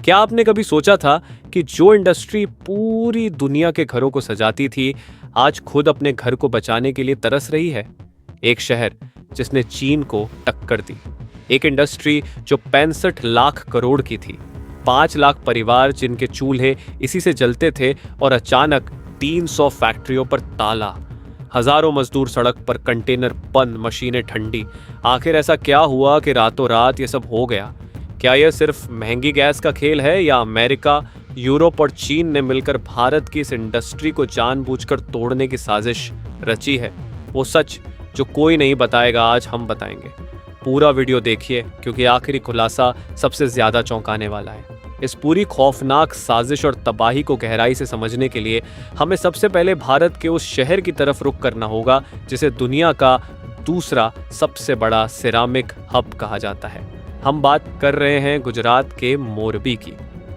क्या आपने कभी सोचा था कि जो इंडस्ट्री पूरी दुनिया के घरों को सजाती थी, आज खुद अपने घर को बचाने के लिए तरस रही है? एक शहर जिसने चीन को टक्कर दी, एक इंडस्ट्री जो 65 लाख करोड़ की थी, 5 लाख परिवार जिनके चूल्हे इसी से जलते थे, और अचानक 300 फैक्ट्रियों पर ताला, हजारों मजदूर सड़क पर, कंटेनर बंद, मशीनें ठंडी। आखिर ऐसा क्या हुआ कि रातों रात ये सब हो गया? क्या यह सिर्फ महंगी गैस का खेल है, या अमेरिका, यूरोप और चीन ने मिलकर भारत की इस इंडस्ट्री को जानबूझकर तोड़ने की साजिश रची है? वो सच जो कोई नहीं बताएगा, आज हम बताएंगे। पूरा वीडियो देखिए, क्योंकि आखिरी खुलासा सबसे ज्यादा चौंकाने वाला है। इस पूरी खौफनाक साजिश और तबाही को गहराई से समझने के लिए हमें सबसे पहले भारत के उस शहर की तरफ रुख करना होगा जिसे दुनिया का दूसरा सबसे बड़ा सिरामिक हब कहा जाता है। हम बात कर रहे हैं गुजरात के मोरबी की।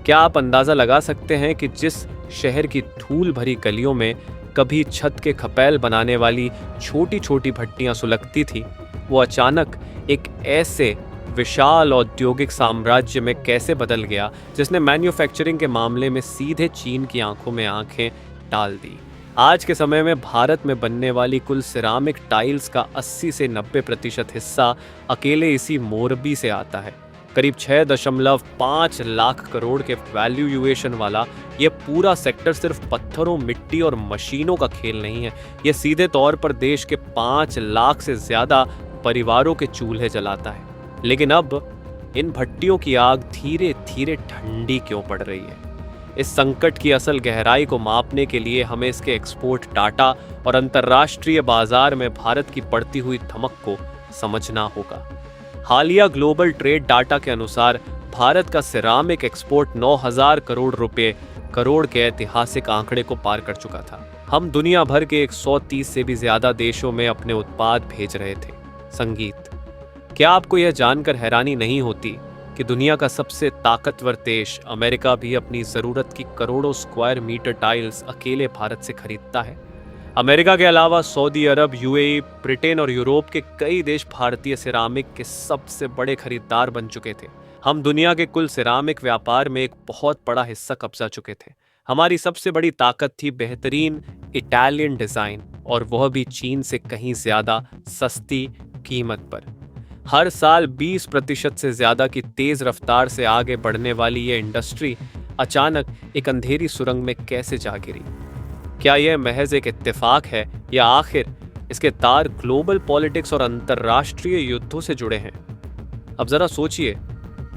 क्या आप अंदाजा लगा सकते हैं कि जिस शहर की धूल भरी गलियों में कभी छत के खपैल बनाने वाली छोटी छोटी भट्टियां सुलगती थी, वो अचानक एक ऐसे विशाल औद्योगिक साम्राज्य में कैसे बदल गया जिसने मैन्युफैक्चरिंग के मामले में सीधे चीन की आंखों में आंखें डाल दी? आज के समय में भारत में बनने वाली कुल सिरामिक टाइल्स का 80 से 90% हिस्सा अकेले इसी मोरबी से आता है। करीब 6.5 लाख करोड़ के वैल्यूएशन वाला ये पूरा सेक्टर सिर्फ पत्थरों, मिट्टी और मशीनों का खेल नहीं है। ये सीधे तौर पर देश के 5 लाख से ज्यादा परिवारों के चूल्हे जलाता है। लेकिन अब इन भट्टियों की आग धीरे धीरे ठंडी क्यों पड़ रही है? इस संकट की असल गहराई को मापने के लिए हमें इसके एक्सपोर्ट डाटा और अंतर्राष्ट्रीय बाजार में भारत की बढ़ती हुई धमक को समझना होगा। हालिया ग्लोबल ट्रेड डाटा के अनुसार भारत का सिरामिक एक्सपोर्ट 9,000 करोड़ रुपए के ऐतिहासिक आंकड़े को पार कर चुका था। हम दुनिया भर के 130 से भी ज्यादा देशों में अपने उत्पाद भेज रहे थे। संगीत, क्या आपको यह जानकर हैरानी नहीं होती कि दुनिया का सबसे ताकतवर देश अमेरिका भी अपनी जरूरत की करोड़ों स्क्वायर मीटर टाइल्स अकेले भारत से खरीदता है? अमेरिका के अलावा सऊदी अरब, यूएई, ब्रिटेन और यूरोप के कई देश भारतीय सिरामिक के सबसे बड़े खरीदार बन चुके थे। हम दुनिया के कुल सिरामिक व्यापार में एक बहुत बड़ा हिस्सा कब्जा चुके थे। हमारी सबसे बड़ी ताकत थी बेहतरीन इटालियन डिजाइन, और वह भी चीन से कहीं ज्यादा सस्ती कीमत पर। हर साल 20% से ज्यादा की तेज रफ्तार से आगे बढ़ने वाली ये इंडस्ट्री अचानक एक अंधेरी सुरंग में कैसे जा गिरी? क्या यह महज एक इत्तेफाक है, या आखिर इसके तार ग्लोबल पॉलिटिक्स और अंतर्राष्ट्रीय युद्धों से जुड़े हैं? अब जरा सोचिए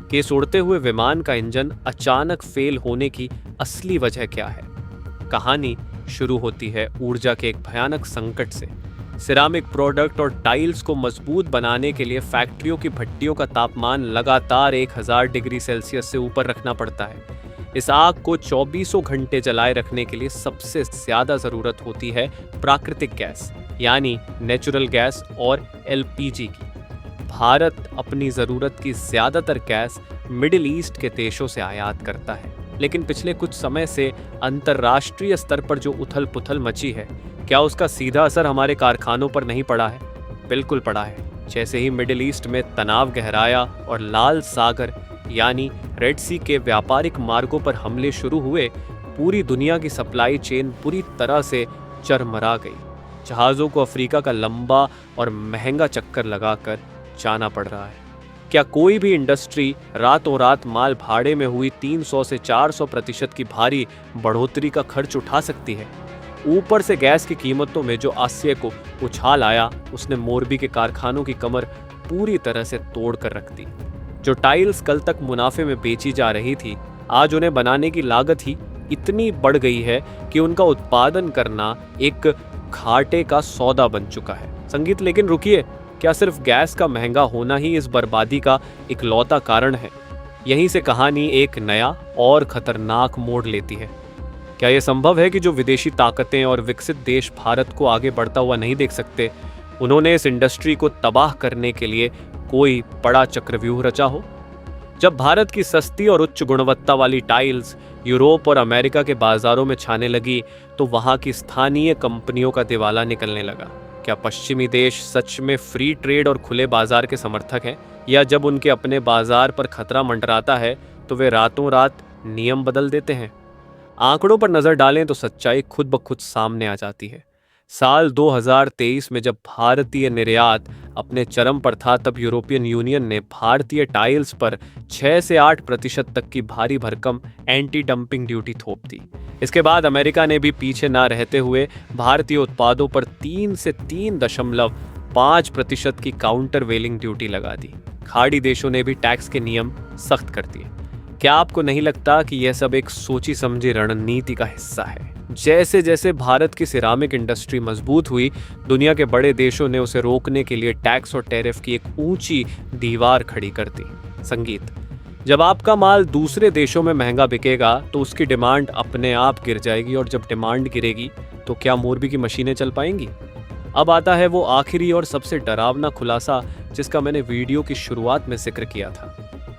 कि इस उड़ते हुए विमान का इंजन अचानक फेल होने की असली वजह क्या है। कहानी शुरू होती है ऊर्जा के एक भयानक संकट से। सिरामिक प्रोडक्ट और टाइल्स को मजबूत बनाने के लिए फैक्ट्रियों की भट्टियों का तापमान लगातार 1000 डिग्री सेल्सियस से ऊपर रखना पड़ता है। इस आग को 24 घंटे जलाए रखने के लिए सबसे ज्यादा जरूरत होती है प्राकृतिक गैस, यानी नेचुरल गैस और एलपीजी की। भारत अपनी जरूरत की ज्यादातर गैस मिडिल ईस्ट के देशों से आयात करता है, लेकिन पिछले कुछ समय से अंतर्राष्ट्रीय स्तर पर जो उथल पुथल मची है, क्या उसका सीधा असर हमारे कारखानों पर नहीं पड़ा है? बिल्कुल पड़ा है। जैसे ही मिडिल ईस्ट में तनाव गहराया और लाल सागर यानी रेड सी के व्यापारिक मार्गों पर हमले शुरू हुए, पूरी दुनिया की सप्लाई चेन पूरी तरह से चरमरा गई। जहाज़ों को अफ्रीका का लंबा और महंगा चक्कर लगाकर जाना पड़ रहा है। क्या कोई भी इंडस्ट्री रातों रात माल भाड़े में हुई 300 से 400% की भारी बढ़ोतरी का खर्च उठा सकती है? ऊपर से गैस की कीमतों में जो आश्चर्य को उछाल आया, उसने मोरबी के कारखानों की कमर पूरी तरह से तोड़ कर रख दी। जो टाइल्स कल तक मुनाफे में बेची जा रही थी, आज उन्हें बनाने की लागत ही इतनी बढ़ गई है कि उनका उत्पादन करना एक घाटे का सौदा बन चुका है। संगीत, लेकिन रुकिए, क्या सिर्फ गैस का महंगा होना ही इस बर्बादी का इकलौता कारण है? यहीं से कहानी एक नया और खतरनाक मोड़ लेती है। क्या यह संभव है कि जो विदेशी ताकतें और विकसित देश भारत को आगे बढ़ता हुआ नहीं देख सकते, उन्होंने इस इंडस्ट्री को तबाह करने के लिए कोई बड़ा चक्रव्यूह रचा हो? जब भारत की सस्ती और उच्च गुणवत्ता वाली टाइल्स यूरोप और अमेरिका के बाजारों में छाने लगी, तो वहां की स्थानीय कंपनियों का दिवाला निकलने लगा। क्या पश्चिमी देश सच में फ्री ट्रेड और खुले बाजार के समर्थक हैं, या जब उनके अपने बाजार पर खतरा मंडराता है, तो वे रातों रात नियम बदल देते हैं। आंकड़ों पर नजर डालें तो सच्चाई खुद ब खुद सामने आ जाती है। साल 2023 में जब भारतीय निर्यात अपने चरम पर था, तब यूरोपियन यूनियन ने भारतीय टाइल्स पर 6 से 8% तक की भारी भरकम एंटी डंपिंग ड्यूटी थोप दी। इसके बाद अमेरिका ने भी पीछे ना रहते हुए भारतीय उत्पादों पर 3 से 3.5% की काउंटर वेलिंग ड्यूटी लगा दी। खाड़ी देशों ने भी टैक्स के नियम सख्त कर दिए। क्या आपको नहीं लगता कि यह सब एक सोची समझी रणनीति का हिस्सा है? जैसे जैसे भारत की सिरामिक इंडस्ट्री मजबूत हुई, दुनिया के बड़े देशों ने उसे रोकने के लिए टैक्स और टैरिफ की एक ऊंची दीवार खड़ी कर दी। संगीत, जब आपका माल दूसरे देशों में महंगा बिकेगा तो उसकी डिमांड अपने आप गिर जाएगी, और जब डिमांड गिरेगी तो क्या मोरबी की मशीनें चल पाएंगी? अब आता है वो आखिरी और सबसे डरावना खुलासा जिसका मैंने वीडियो की शुरुआत में जिक्र किया था।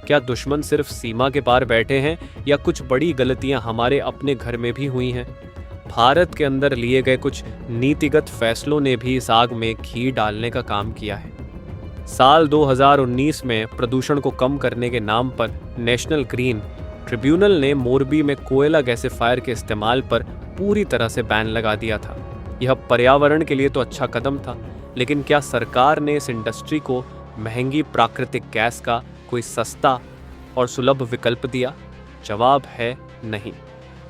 क्या दुश्मन सिर्फ सीमा के पार बैठे हैं, या कुछ बड़ी गलतियां हमारे अपने घर में भी हुई हैं? भारत के अंदर लिए गए कुछ नीतिगत फैसलों ने भी इस आग में घी डालने का काम किया है। साल 2019 में प्रदूषण को कम करने के नाम पर नेशनल ग्रीन ट्रिब्यूनल ने मोरबी में कोयला गैसीफायर के इस्तेमाल पर पूरी तरह से बैन लगा दिया था। यह पर्यावरण के लिए तो अच्छा कदम था, लेकिन क्या सरकार ने इस इंडस्ट्री को महंगी प्राकृतिक गैस का कोई सस्ता और सुलभ विकल्प दिया? जवाब है नहीं।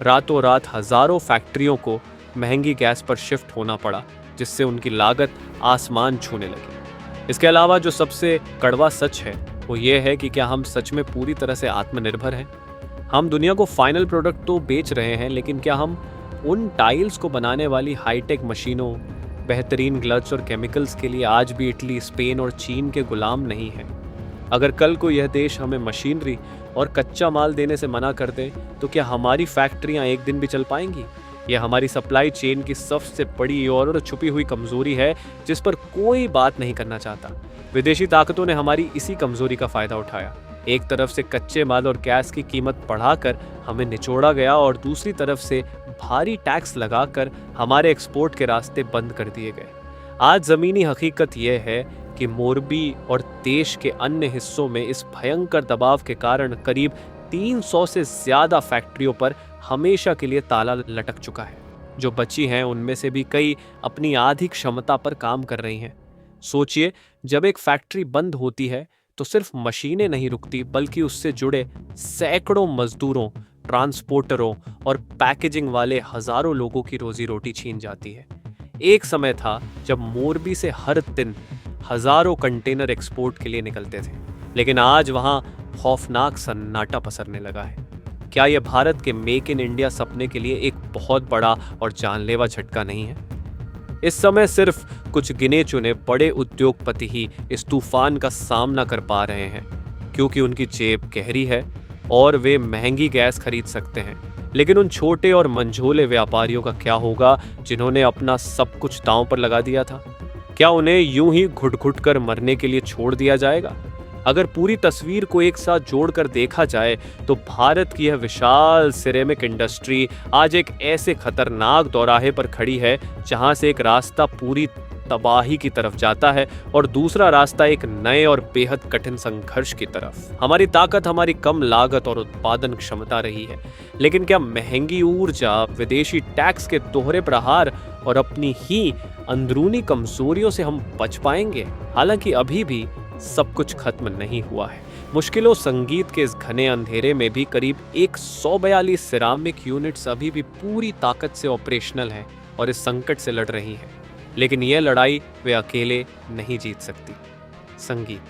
रातों रात हजारों फैक्ट्रियों को महंगी गैस पर शिफ्ट होना पड़ा, जिससे उनकी लागत आसमान छूने लगी। इसके अलावा जो सबसे कड़वा सच है वो ये है कि क्या हम सच में पूरी तरह से आत्मनिर्भर हैं? हम दुनिया को फाइनल प्रोडक्ट तो बेच रहे हैं, लेकिन क्या हम उन टाइल्स को बनाने वाली हाईटेक मशीनों, बेहतरीन ग्लव्स और केमिकल्स के लिए आज भी इटली, स्पेन और चीन के गुलाम नहीं हैं? अगर कल को यह देश हमें मशीनरी और कच्चा माल देने से मना कर दे तो क्या हमारी फैक्ट्रियां एक दिन भी चल पाएंगी? यह हमारी सप्लाई चेन की सबसे बड़ी और छुपी हुई कमजोरी है, जिस पर कोई बात नहीं करना चाहता। विदेशी ताकतों ने हमारी इसी कमजोरी का फायदा उठाया। एक तरफ से कच्चे माल और गैस की कीमत बढ़ाकर हमें निचोड़ा गया, और दूसरी तरफ से भारी टैक्स लगाकर हमारे एक्सपोर्ट के रास्ते बंद कर दिए गए। आज जमीनी हकीकत यह है कि मोरबी और देश के अन्य हिस्सों में इस भयंकर दबाव के कारण करीब 300 से ज्यादा फैक्ट्रियों पर हमेशा के लिए ताला लटक चुका है। जो बची हैं उनमें से भी कई अपनी आधी क्षमता पर काम कर रही हैं। सोचिए, जब एक फैक्ट्री बंद होती है तो सिर्फ मशीनें नहीं रुकती, बल्कि उससे जुड़े सैकड़ों मजदूरों, ट्रांसपोर्टरों और पैकेजिंग वाले हजारों लोगों की रोजी रोटी छीन जाती है। एक समय था जब मोरबी से हर दिन हजारों कंटेनर एक्सपोर्ट के लिए निकलते थे, लेकिन आज वहां खौफनाक सन्नाटा पसरने लगा है। क्या यह भारत के मेक इन इंडिया सपने के लिए एक बहुत बड़ा और जानलेवा झटका नहीं है? इस समय सिर्फ कुछ गिने चुने बड़े उद्योगपति ही इस तूफान का सामना कर पा रहे हैं, क्योंकि उनकी जेब गहरी है और वे महंगी गैस खरीद सकते हैं। लेकिन उन छोटे और मंझोले व्यापारियों का क्या होगा जिन्होंने अपना सब कुछ दांव पर लगा दिया था? क्या उन्हें यूं ही घुट घुट कर मरने के लिए छोड़ दिया जाएगा? अगर पूरी तस्वीर को एक साथ जोड़कर देखा जाए तो भारत की यह विशाल सिरेमिक इंडस्ट्री आज एक ऐसे खतरनाक दौराहे पर खड़ी है जहां से एक रास्ता पूरी तबाही की तरफ जाता है और दूसरा रास्ता एक नए और बेहद कठिन संघर्ष की तरफ। हमारी ताकत हमारी कम लागत और उत्पादन क्षमता रही है, लेकिन क्या महंगी ऊर्जा, विदेशी टैक्स के दोहरे प्रहार और अपनी ही अंदरूनी कमजोरियों से हम बच पाएंगे? हालांकि अभी भी सब कुछ खत्म नहीं हुआ है। मुश्किलों संगीत के इस घने अंधेरे में भी करीब 142 सिरामिक यूनिट्स अभी भी पूरी ताकत से ऑपरेशनल हैं और इस संकट से लड़ रही हैं। लेकिन यह लड़ाई वे अकेले नहीं जीत सकती। संगीत,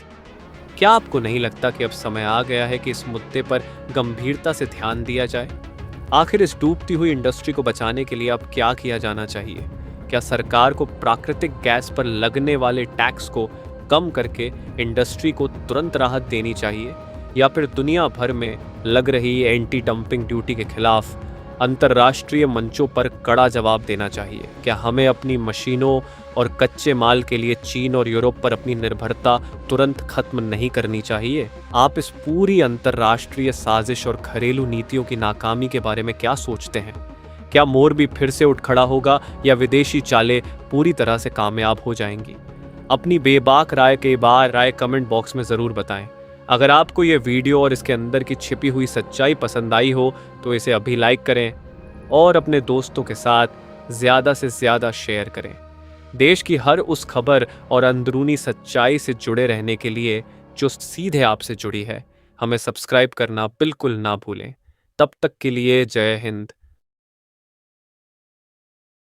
क्या आपको नहीं लगता कि अब समय आ गया है कि इस मुद्दे पर गंभीरता से ध्यान दिया जाए? आखिर इस डूबती हुई इंडस्ट्री को बचाने के लिए अब क्या किया जाना चाहिए? क्या सरकार को प्राकृतिक गैस पर लगने वाले टैक्स को कम करके इंडस्ट्री को तुरंत राहत देनी चाहिए, या फिर दुनिया भर में लग रही एंटी डंपिंग ड्यूटी के खिलाफ अंतर्राष्ट्रीय मंचों पर कड़ा जवाब देना चाहिए? क्या हमें अपनी मशीनों और कच्चे माल के लिए चीन और यूरोप पर अपनी निर्भरता तुरंत खत्म नहीं करनी चाहिए? आप इस पूरी अंतर्राष्ट्रीय साजिश और घरेलू नीतियों की नाकामी के बारे में क्या सोचते हैं? क्या मोरबी फिर से उठ खड़ा होगा, या विदेशी चालें पूरी तरह से कामयाब हो जाएंगी? अपनी बेबाक राय कमेंट बॉक्स में जरूर बताएं। अगर आपको ये वीडियो और इसके अंदर की छिपी हुई सच्चाई पसंद आई हो तो इसे अभी लाइक करें और अपने दोस्तों के साथ ज़्यादा से ज़्यादा शेयर करें। देश की हर उस खबर और अंदरूनी सच्चाई से जुड़े रहने के लिए जो सीधे आपसे जुड़ी है, हमें सब्सक्राइब करना बिल्कुल ना भूलें। तब तक के लिए जय हिंद।